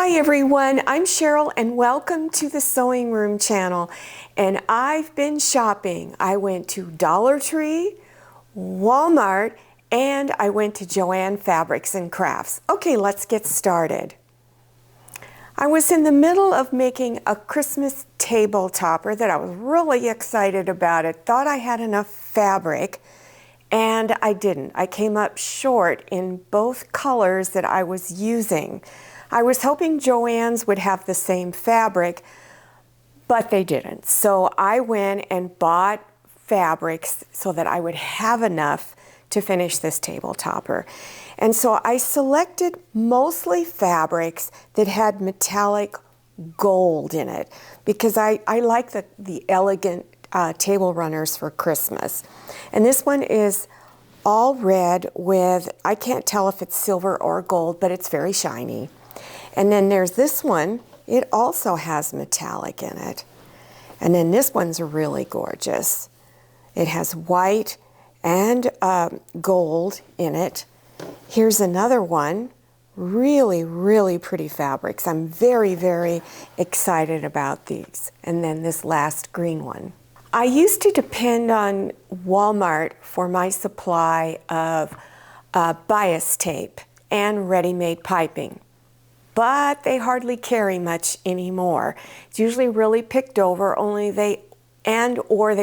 Hi everyone, I'm Cheryl and welcome to the Sewing Room channel. And I've been shopping. I went to Dollar Tree, Walmart, and I went to Joann Fabrics and Crafts. Okay, let's get started. I was in the middle of making a Christmas table topper that I was really excited about. It thought I had enough fabric, and I didn't. I came up short in both colors that I was using. I was hoping Joann's would have the same fabric, but they didn't. So I went and bought fabrics so that I would have enough to finish this table topper. And so I selected mostly fabrics that had metallic gold in it because I like the elegant table runners for Christmas. And this one is all red with, I can't tell if it's silver or gold, but it's very shiny. And then there's this one, it also has metallic in it. And then this one's really gorgeous. It has white and gold in it. Here's another one, really, really pretty fabrics. I'm very, very excited about these. And then this last green one. I used to depend on Walmart for my supply of bias tape and ready-made piping, but they hardly carry much anymore. It's usually really picked over, or they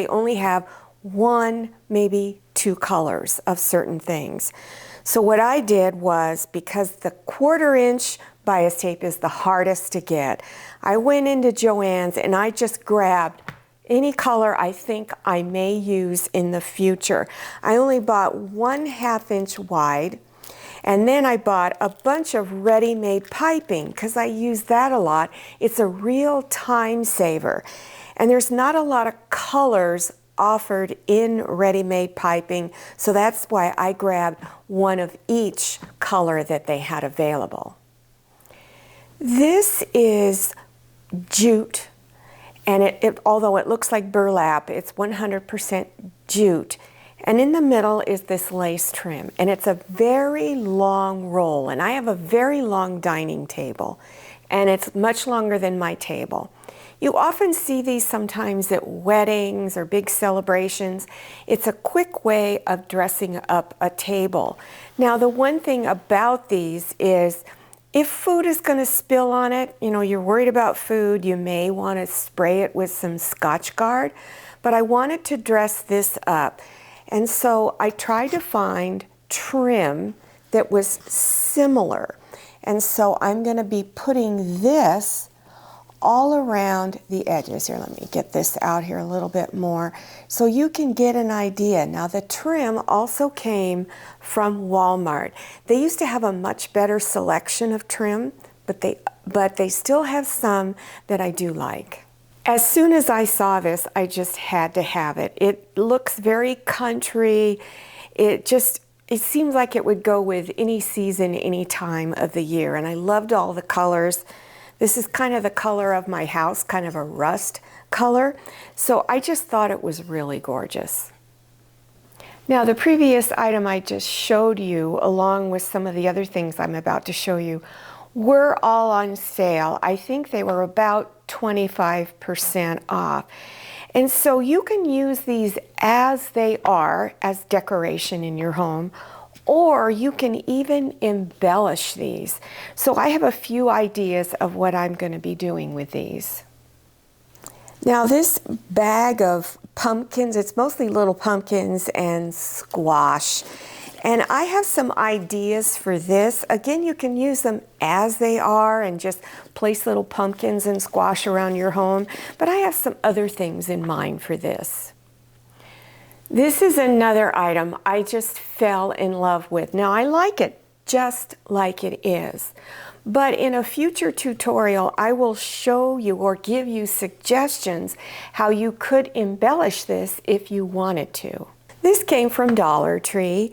only have one, maybe two colors of certain things. So what I did was, because the 1/4 inch bias tape is the hardest to get, I went into Joann's and I just grabbed any color I think I may use in the future. I only bought 1/2 inch wide, and then I bought a bunch of ready-made piping because I use that a lot. It's a real time saver. And there's not a lot of colors offered in ready-made piping, so that's why I grabbed one of each color that they had available. This is jute, and although it looks like burlap, it's 100% jute. And in the middle is this lace trim, and it's a very long roll, and I have a very long dining table, and it's much longer than my table. You often see these sometimes at weddings or big celebrations. It's a quick way of dressing up a table. Now, the one thing about these is if food is going to spill on it, you're worried about food, you may want to spray it with some Scotch Guard, but I wanted to dress this up. And so I tried to find trim that was similar. And so I'm going to be putting this all around the edges. Here, let me get this out here a little bit more so you can get an idea. Now, the trim also came from Walmart. They used to have a much better selection of trim, but they still have some that I do like. As soon as I saw this, I just had to have it. It looks very country. It seems like it would go with any season, any time of the year. And I loved all the colors. This is kind of the color of my house, kind of a rust color. So I just thought it was really gorgeous. Now, the previous item I just showed you, along with some of the other things I'm about to show you, were all on sale. I think they were about 25% off. And so you can use these as they are, as decoration in your home, or you can even embellish these. So I have a few ideas of what I'm going to be doing with these. Now, this bag of pumpkins, it's mostly little pumpkins and squash. And I have some ideas for this. Again, you can use them as they are and just place little pumpkins and squash around your home. But I have some other things in mind for this. This is another item I just fell in love with. Now, I like it just like it is. But in a future tutorial, I will show you or give you suggestions how you could embellish this if you wanted to. This came from Dollar Tree,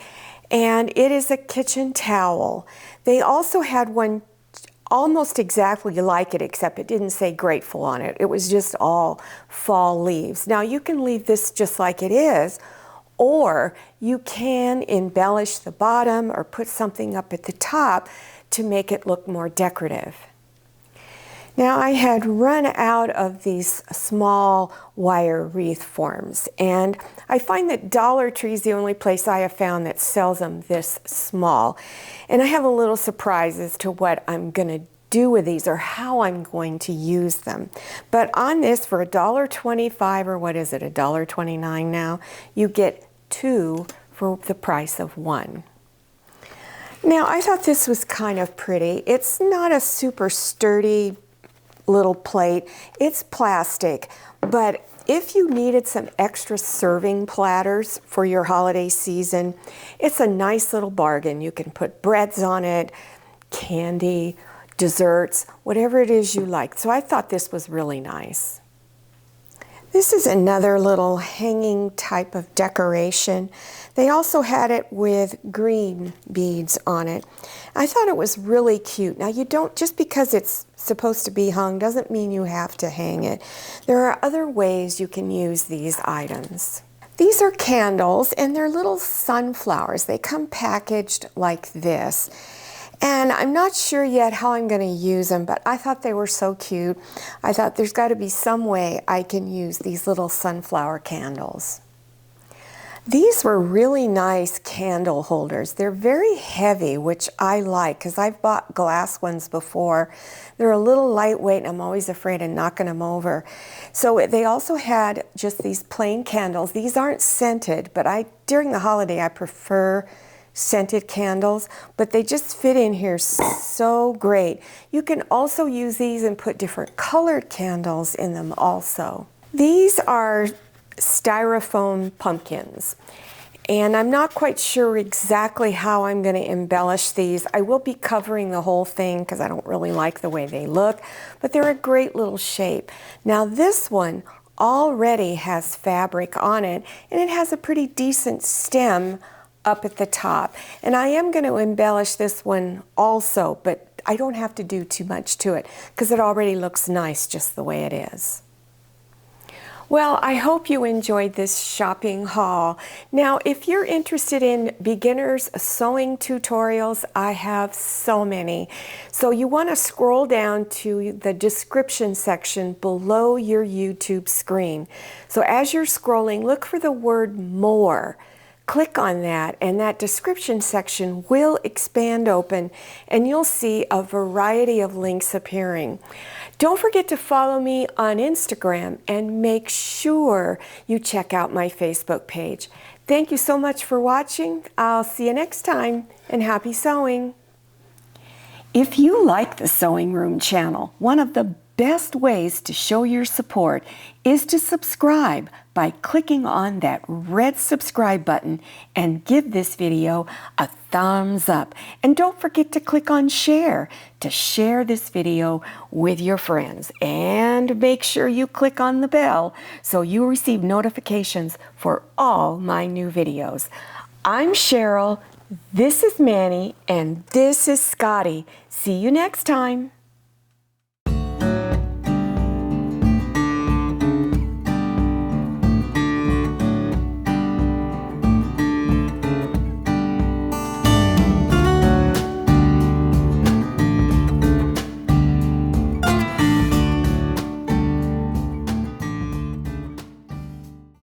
and it is a kitchen towel. They also had one almost exactly like it, except it didn't say grateful on it. It was just all fall leaves. Now, you can leave this just like it is, or you can embellish the bottom or put something up at the top to make it look more decorative. Now I had run out of these small wire wreath forms, and I find that Dollar Tree is the only place I have found that sells them this small. And I have a little surprise as to what I'm going to do with these or how I'm going to use them. But on this, for $1.25, or what is it, $1.29 now, you get 2 for the price of 1. Now I thought this was kind of pretty. It's not a super sturdy little plate. It's plastic, but if you needed some extra serving platters for your holiday season, it's a nice little bargain. You can put breads on it, candy, desserts, whatever it is you like. So I thought this was really nice. This is another little hanging type of decoration. They also had it with green beads on it. I thought it was really cute. Now you don't, just because it's supposed to be hung doesn't mean you have to hang it. There are other ways you can use these items. These are candles, and they're little sunflowers. They come packaged like this. And I'm not sure yet how I'm going to use them, but I thought they were so cute. I thought there's got to be some way I can use these little sunflower candles. These were really nice candle holders. They're very heavy, which I like because I've bought glass ones before. They're a little lightweight and I'm always afraid of knocking them over. So they also had just these plain candles. These aren't scented, but during the holiday I prefer scented candles, but they just fit in here so great. You can also use these and put different colored candles in them also. These are styrofoam pumpkins, and I'm not quite sure exactly how I'm going to embellish these. I will be covering the whole thing because I don't really like the way they look, but they're a great little shape. Now this one already has fabric on it, and it has a pretty decent stem up at the top. And I am going to embellish this one also, but I don't have to do too much to it because it already looks nice just the way it is. Well, I hope you enjoyed this shopping haul. Now, if you're interested in beginners sewing tutorials, I have so many. So you want to scroll down to the description section below your YouTube screen. So as you're scrolling, look for the word more. Click on that, and that description section will expand open, and you'll see a variety of links appearing. Don't forget to follow me on Instagram, and make sure you check out my Facebook page. Thank you so much for watching. I'll see you next time, and happy sewing. If you like the Sewing Room channel, one of the best ways to show your support is to subscribe by clicking on that red subscribe button and give this video a thumbs up. And don't forget to click on share to share this video with your friends. And make sure you click on the bell so you receive notifications for all my new videos. I'm Cheryl, this is Manny, and this is Scotty. See you next time.